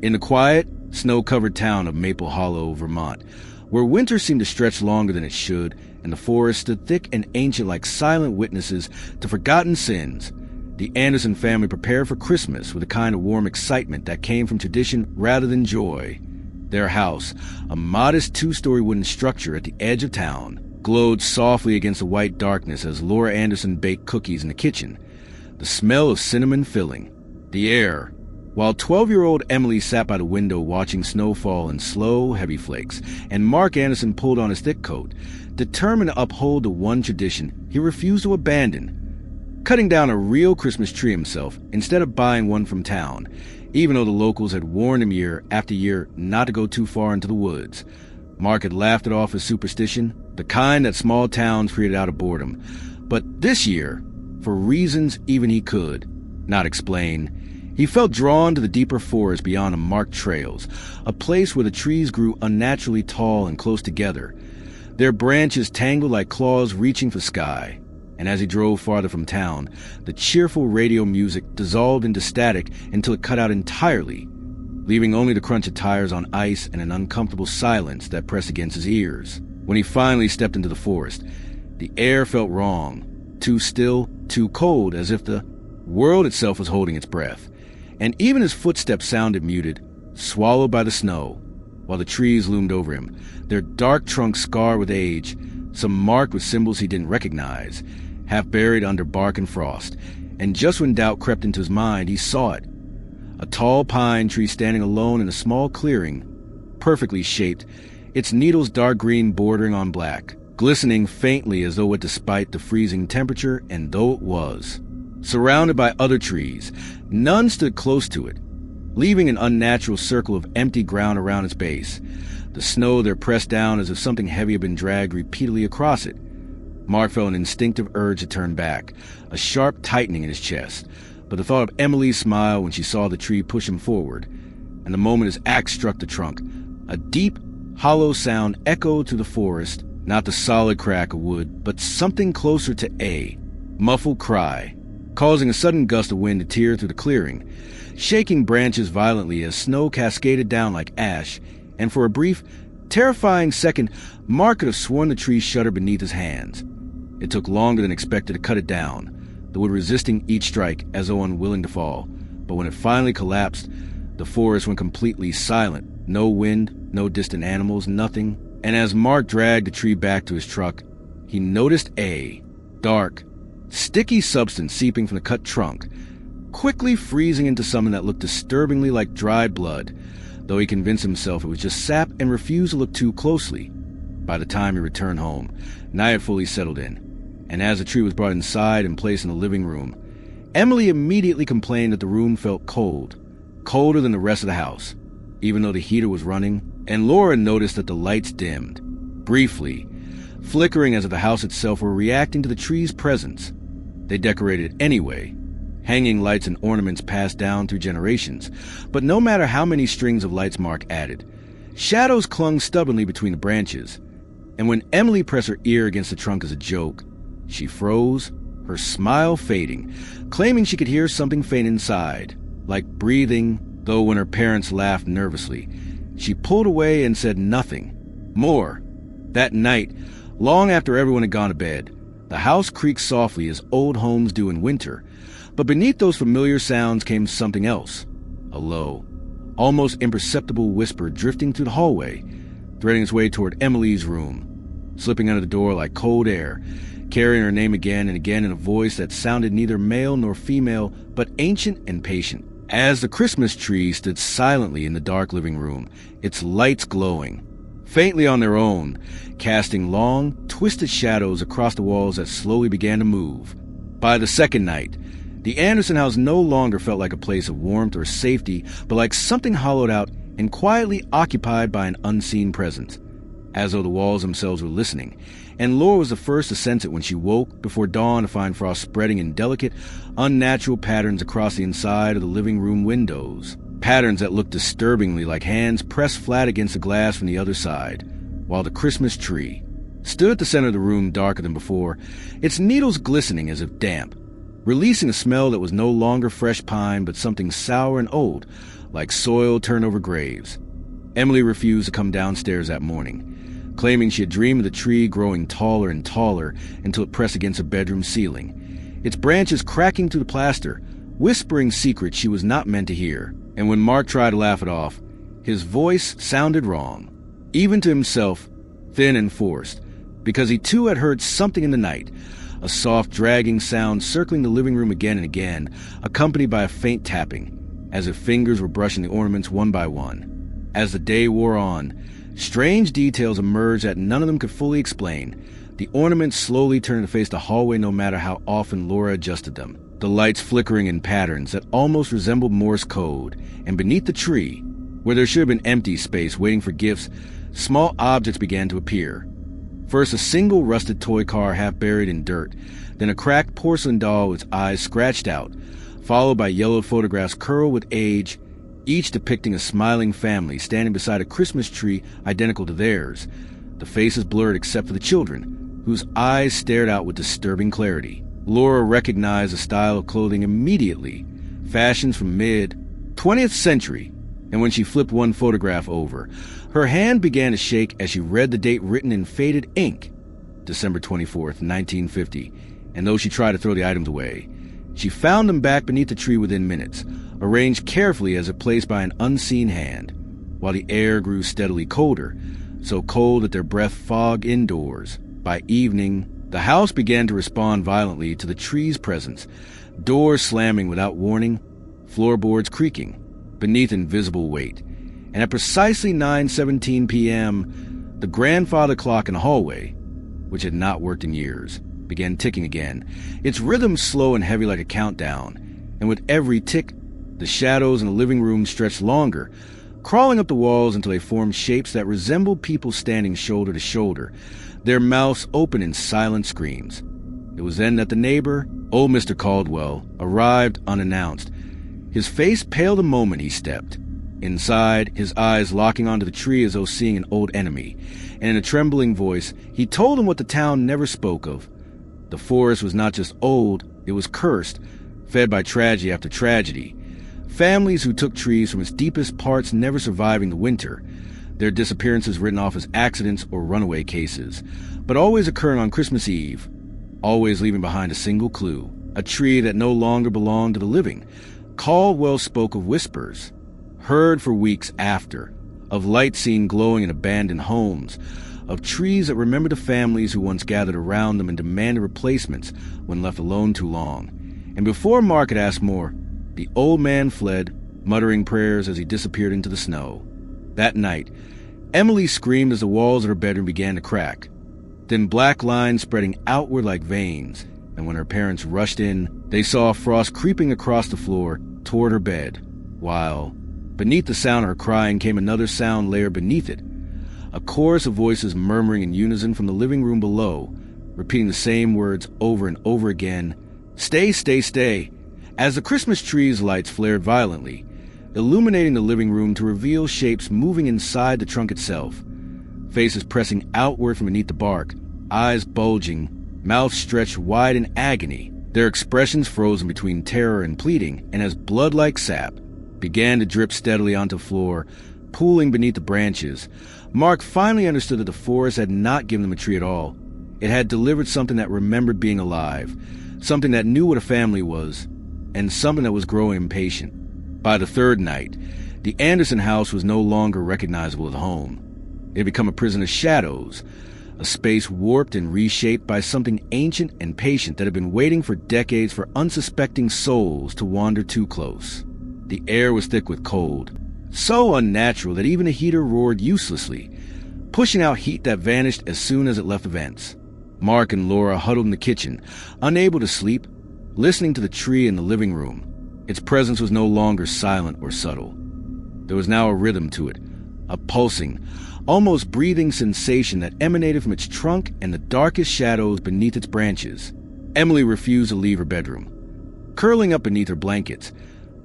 In the quiet, snow-covered town of Maple Hollow, Vermont, where winter seemed to stretch longer than it should, and the forest stood thick and ancient like silent witnesses to forgotten sins, the Anderson family prepared for Christmas with a kind of warm excitement that came from tradition rather than joy. Their house, a modest 2-story wooden structure at the edge of town, glowed softly against the white darkness as Laura Anderson baked cookies in the kitchen, the smell of cinnamon filling the air, while 12-year-old Emily sat by the window watching snow fall in slow, heavy flakes, and Mark Anderson pulled on his thick coat, determined to uphold the one tradition he refused to abandon, cutting down a real Christmas tree himself instead of buying one from town, even though the locals had warned him year after year not to go too far into the woods. Mark had laughed it off as superstition, the kind that small towns created out of boredom. But this year, for reasons even he could not explain, he felt drawn to the deeper forest beyond the marked trails, a place where the trees grew unnaturally tall and close together, their branches tangled like claws reaching for sky. And as he drove farther from town, the cheerful radio music dissolved into static until it cut out entirely, leaving only the crunch of tires on ice and an uncomfortable silence that pressed against his ears. When he finally stepped into the forest, the air felt wrong, too still, too cold, as if the world itself was holding its breath. And even his footsteps sounded muted, swallowed by the snow, while the trees loomed over him, their dark trunks scarred with age, some marked with symbols he didn't recognize, half buried under bark and frost. And just when doubt crept into his mind, he saw it. A tall pine tree standing alone in a small clearing, perfectly shaped, its needles dark green bordering on black, glistening faintly as though it despite the freezing temperature, and though it was. Surrounded by other trees, none stood close to it, leaving an unnatural circle of empty ground around its base, the snow there pressed down as if something heavy had been dragged repeatedly across it. Mark felt an instinctive urge to turn back, a sharp tightening in his chest, but the thought of Emily's smile when she saw the tree push him forward, and the moment his axe struck the trunk, a deep, hollow sound echoed through the forest, not the solid crack of wood, but something closer to a muffled cry, causing a sudden gust of wind to tear through the clearing, shaking branches violently as snow cascaded down like ash, and for a brief, terrifying second, Mark could have sworn the tree shuddered beneath his hands. It took longer than expected to cut it down, the wood resisting each strike as though unwilling to fall. But when it finally collapsed, the forest went completely silent. No wind, no distant animals, nothing. And as Mark dragged the tree back to his truck, he noticed a dark, sticky substance seeping from the cut trunk, quickly freezing into something that looked disturbingly like dried blood, though he convinced himself it was just sap and refused to look too closely. By the time he returned home, night had fully settled in, and as the tree was brought inside and placed in the living room, Emily immediately complained that the room felt cold, colder than the rest of the house, even though the heater was running, and Laura noticed that the lights dimmed, briefly, flickering as if the house itself were reacting to the tree's presence. They decorated anyway, hanging lights and ornaments passed down through generations, but no matter how many strings of lights Mark added, shadows clung stubbornly between the branches, and when Emily pressed her ear against the trunk as a joke, she froze, her smile fading, claiming she could hear something faint inside, like breathing, though when her parents laughed nervously, she pulled away and said nothing. More, that night, long after everyone had gone to bed, the house creaked softly as old homes do in winter, but beneath those familiar sounds came something else, a low, almost imperceptible whisper drifting through the hallway, threading its way toward Emily's room, slipping under the door like cold air, carrying her name again and again in a voice that sounded neither male nor female, but ancient and patient. As the Christmas tree stood silently in the dark living room, its lights glowing, faintly on their own, casting long, twisted shadows across the walls that slowly began to move. By the second night, the Anderson house no longer felt like a place of warmth or safety, but like something hollowed out and quietly occupied by an unseen presence, as though the walls themselves were listening. And Laura was the first to sense it when she woke before dawn to find frost spreading in delicate, unnatural patterns across the inside of the living room windows, patterns that looked disturbingly like hands pressed flat against the glass from the other side, while the Christmas tree stood at the center of the room darker than before, its needles glistening as if damp, releasing a smell that was no longer fresh pine but something sour and old, like soil turned over graves. Emily refused to come downstairs that morning, claiming she had dreamed of the tree growing taller and taller until it pressed against her bedroom ceiling, its branches cracking through the plaster, whispering secrets she was not meant to hear. And when Mark tried to laugh it off, his voice sounded wrong, even to himself, thin and forced, because he too had heard something in the night, a soft dragging sound circling the living room again and again, accompanied by a faint tapping, as if fingers were brushing the ornaments one by one. As the day wore on, strange details emerged that none of them could fully explain. The ornaments slowly turned to face the hallway no matter how often Laura adjusted them, the lights flickering in patterns that almost resembled Morse code, and beneath the tree, where there should have been empty space waiting for gifts, small objects began to appear. First, a single rusted toy car half buried in dirt, then a cracked porcelain doll with its eyes scratched out, followed by yellowed photographs curled with age, each depicting a smiling family standing beside a Christmas tree identical to theirs, the faces blurred except for the children, whose eyes stared out with disturbing clarity. Laura recognized the style of clothing immediately, fashions from mid-20th century, and when she flipped one photograph over, her hand began to shake as she read the date written in faded ink, December 24th, 1950, and though she tried to throw the items away, she found them back beneath the tree within minutes, arranged carefully as if placed by an unseen hand, while the air grew steadily colder, so cold that their breath fogged indoors. By evening, the house began to respond violently to the tree's presence, doors slamming without warning, floorboards creaking beneath invisible weight. And at precisely 9:17 p.m., the grandfather clock in the hallway, which had not worked in years, began ticking again, its rhythm slow and heavy like a countdown, and with every tick, the shadows in the living room stretched longer, crawling up the walls until they formed shapes that resembled people standing shoulder to shoulder, their mouths open in silent screams. It was then that the neighbor, old Mr. Caldwell, arrived unannounced. His face paled the moment he stepped. Inside, his eyes locking onto the tree as though seeing an old enemy, and in a trembling voice, he told him what the town never spoke of. The forest was not just old, it was cursed, fed by tragedy after tragedy. Families who took trees from its deepest parts never surviving the winter, their disappearances written off as accidents or runaway cases, but always occurring on Christmas Eve, always leaving behind a single clue, a tree that no longer belonged to the living. Caldwell spoke of whispers, heard for weeks after, of lights seen glowing in abandoned homes, of trees that remembered the families who once gathered around them and demanded replacements when left alone too long. And before Mark could ask more, the old man fled, muttering prayers as he disappeared into the snow. That night, Emily screamed as the walls of her bedroom began to crack, then black lines spreading outward like veins, and when her parents rushed in, they saw frost creeping across the floor toward her bed, while, beneath the sound of her crying came another sound layered beneath it, a chorus of voices murmuring in unison from the living room below, repeating the same words over and over again, "Stay, stay, stay," as the Christmas tree's lights flared violently, illuminating the living room to reveal shapes moving inside the trunk itself, faces pressing outward from beneath the bark, eyes bulging, mouths stretched wide in agony, their expressions frozen between terror and pleading, and as blood-like sap began to drip steadily onto the floor, pooling beneath the branches, Mark finally understood that the forest had not given them a tree at all. It had delivered something that remembered being alive, something that knew what a family was, and something that was growing impatient. By the third night, the Anderson house was no longer recognizable as home. It had become a prison of shadows, a space warped and reshaped by something ancient and patient that had been waiting for decades for unsuspecting souls to wander too close. The air was thick with cold, so unnatural that even the heater roared uselessly, pushing out heat that vanished as soon as it left the vents. Mark and Laura huddled in the kitchen, unable to sleep, listening to the tree in the living room. Its presence was no longer silent or subtle. There was now a rhythm to it, a pulsing, almost breathing sensation that emanated from its trunk and the darkest shadows beneath its branches. Emily refused to leave her bedroom, curling up beneath her blankets,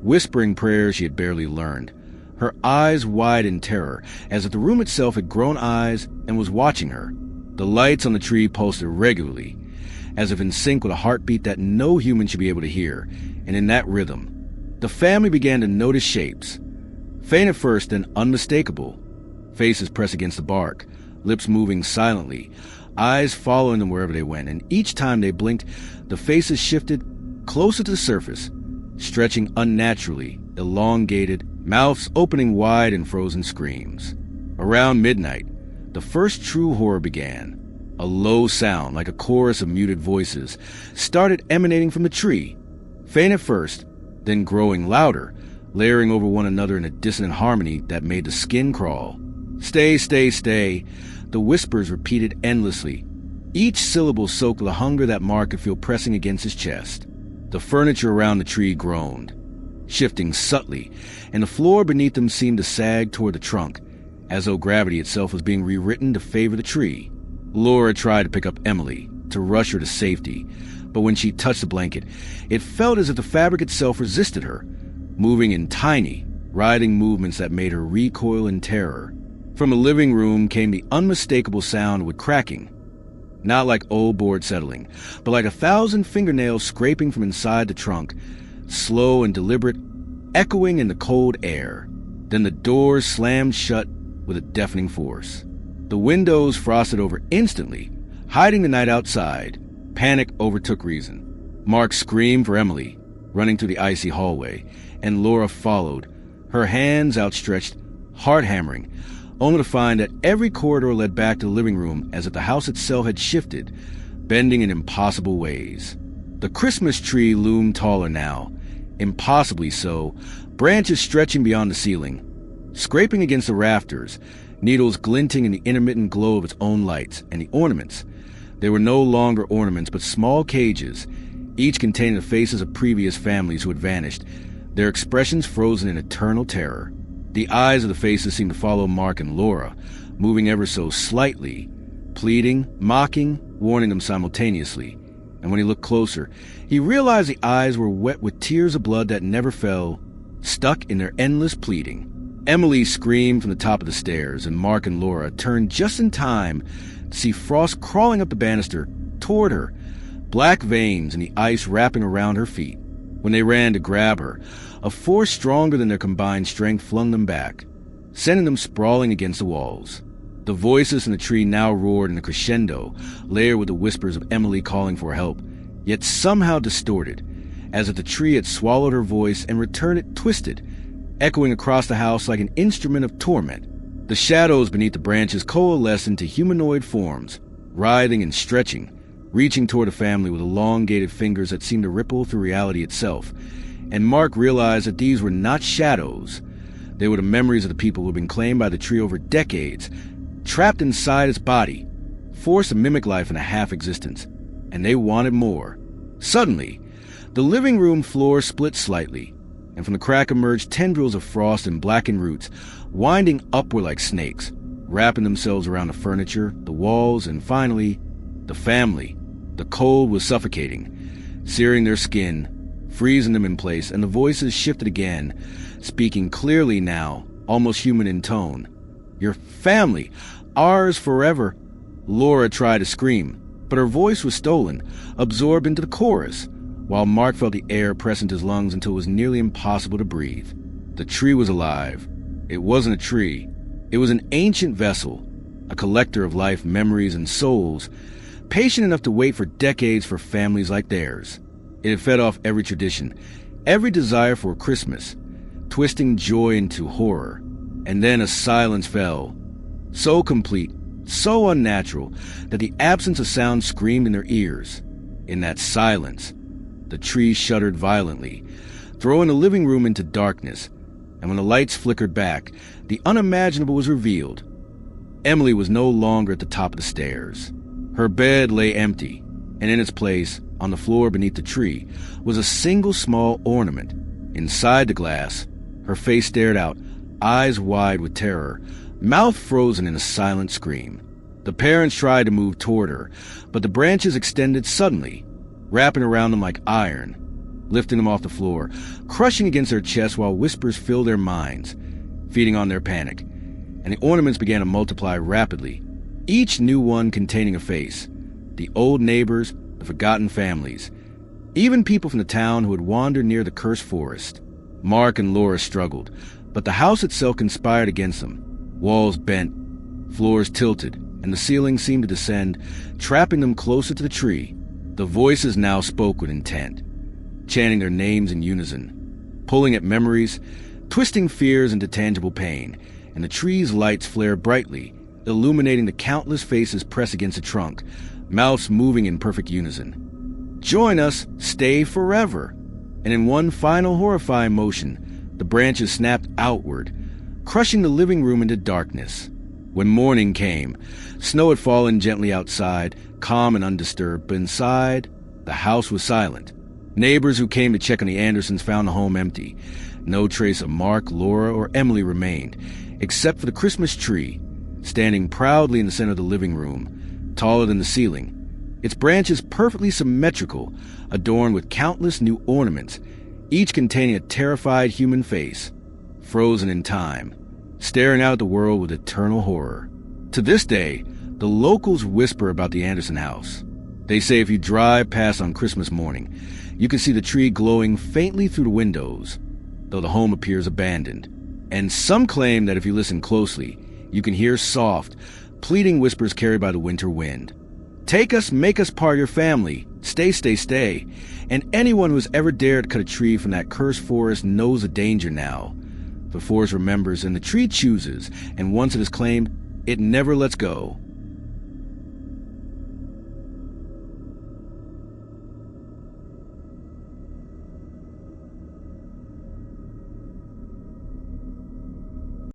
whispering prayers she had barely learned, her eyes wide in terror, as if the room itself had grown eyes and was watching her. The lights on the tree pulsed irregularly, as if in sync with a heartbeat that no human should be able to hear, and in that rhythm, the family began to notice shapes, Faint at first, then unmistakable. Faces press against the bark, lips moving silently, eyes following them wherever they went, and each time they blinked, the faces shifted closer to the surface, stretching unnaturally, elongated, mouths opening wide in frozen screams. Around midnight, the first true horror began. A low sound, like a chorus of muted voices, started emanating from the tree, faint at first, then growing louder, layering over one another in a dissonant harmony that made the skin crawl. "Stay, stay, stay," the whispers repeated endlessly, each syllable soaked with a hunger that Mark could feel pressing against his chest. The furniture around the tree groaned, shifting subtly, and the floor beneath them seemed to sag toward the trunk, as though gravity itself was being rewritten to favor the tree. Laura tried to pick up Emily, to rush her to safety, but when she touched the blanket, it felt as if the fabric itself resisted her, moving in tiny, writhing movements that made her recoil in terror. From the living room came the unmistakable sound of cracking, not like old board settling, but like 1,000 fingernails scraping from inside the trunk, slow and deliberate, echoing in the cold air. Then the doors slammed shut with a deafening force. The windows frosted over instantly, hiding the night outside. Panic overtook reason. Mark screamed for Emily, running through the icy hallway, and Laura followed, her hands outstretched, heart hammering, only to find that every corridor led back to the living room as if the house itself had shifted, bending in impossible ways. The Christmas tree loomed taller now, impossibly so, branches stretching beyond the ceiling, scraping against the rafters, needles glinting in the intermittent glow of its own lights, and the ornaments. They were no longer ornaments, but small cages, each containing the faces of previous families who had vanished, their expressions frozen in eternal terror. The eyes of the faces seemed to follow Mark and Laura, moving ever so slightly, pleading, mocking, warning them simultaneously. And when he looked closer, he realized the eyes were wet with tears of blood that never fell, stuck in their endless pleading. Emily screamed from the top of the stairs, and Mark and Laura turned just in time to see Frost crawling up the banister toward her, black veins in the ice wrapping around her feet. When they ran to grab her, a force stronger than their combined strength flung them back, sending them sprawling against the walls. The voices in the tree now roared in a crescendo, layered with the whispers of Emily calling for help, yet somehow distorted, as if the tree had swallowed her voice and returned it twisted, echoing across the house like an instrument of torment. The shadows beneath the branches coalesced into humanoid forms, writhing and stretching, reaching toward the family with elongated fingers that seemed to ripple through reality itself. And Mark realized that these were not shadows. They were the memories of the people who had been claimed by the tree over decades, trapped inside its body, forced to mimic life in a half-existence. And they wanted more. Suddenly, the living room floor split slightly, and from the crack emerged tendrils of frost and blackened roots, winding upward like snakes, wrapping themselves around the furniture, the walls, and finally, the family. The cold was suffocating, searing their skin, freezing them in place, and the voices shifted again, speaking clearly now, almost human in tone. "Your family, ours forever." Laura tried to scream, but her voice was stolen, absorbed into the chorus, while Mark felt the air press into his lungs until it was nearly impossible to breathe. The tree was alive. It wasn't a tree. It was an ancient vessel, a collector of life, memories, and souls, patient enough to wait for decades for families like theirs. It had fed off every tradition, every desire for Christmas, twisting joy into horror. And then a silence fell, so complete, so unnatural, that the absence of sound screamed in their ears. In that silence, the tree shuddered violently, throwing the living room into darkness, and when the lights flickered back, the unimaginable was revealed. Emily was no longer at the top of the stairs. Her bed lay empty, and in its place, on the floor beneath the tree, was a single small ornament. Inside the glass, her face stared out, eyes wide with terror, mouth frozen in a silent scream. The parents tried to move toward her, but the branches extended suddenly, wrapping around them like iron, lifting them off the floor, crushing against their chests while whispers filled their minds, feeding on their panic. And the ornaments began to multiply rapidly, each new one containing a face. The old neighbors, the forgotten families, even people from the town who had wandered near the cursed forest. Mark and Laura struggled, but the house itself conspired against them. Walls bent, floors tilted, and the ceiling seemed to descend, trapping them closer to the tree. The voices now spoke with intent, chanting their names in unison, pulling at memories, twisting fears into tangible pain, and the tree's lights flared brightly, illuminating the countless faces pressed against the trunk, mouths moving in perfect unison. Join us, stay forever. And in one final horrifying motion, the branches snapped outward, crushing the living room into darkness. When morning came, snow had fallen gently outside, calm and undisturbed, but inside, the house was silent. Neighbors who came to check on the Andersons found the home empty. No trace of Mark, Laura, or Emily remained, except for the Christmas tree, standing proudly in the center of the living room, taller than the ceiling, its branches perfectly symmetrical, adorned with countless new ornaments, each containing a terrified human face, frozen in time, staring out at the world with eternal horror. To this day, the locals whisper about the Anderson house. They say if you drive past on Christmas morning, you can see the tree glowing faintly through the windows, though the home appears abandoned. And some claim that if you listen closely, you can hear soft, pleading whispers carried by the winter wind. Take us, make us part of your family. Stay, stay, stay. And anyone who has ever dared to cut a tree from that cursed forest knows the danger now. The forest remembers and the tree chooses, and once it is claimed, it never lets go.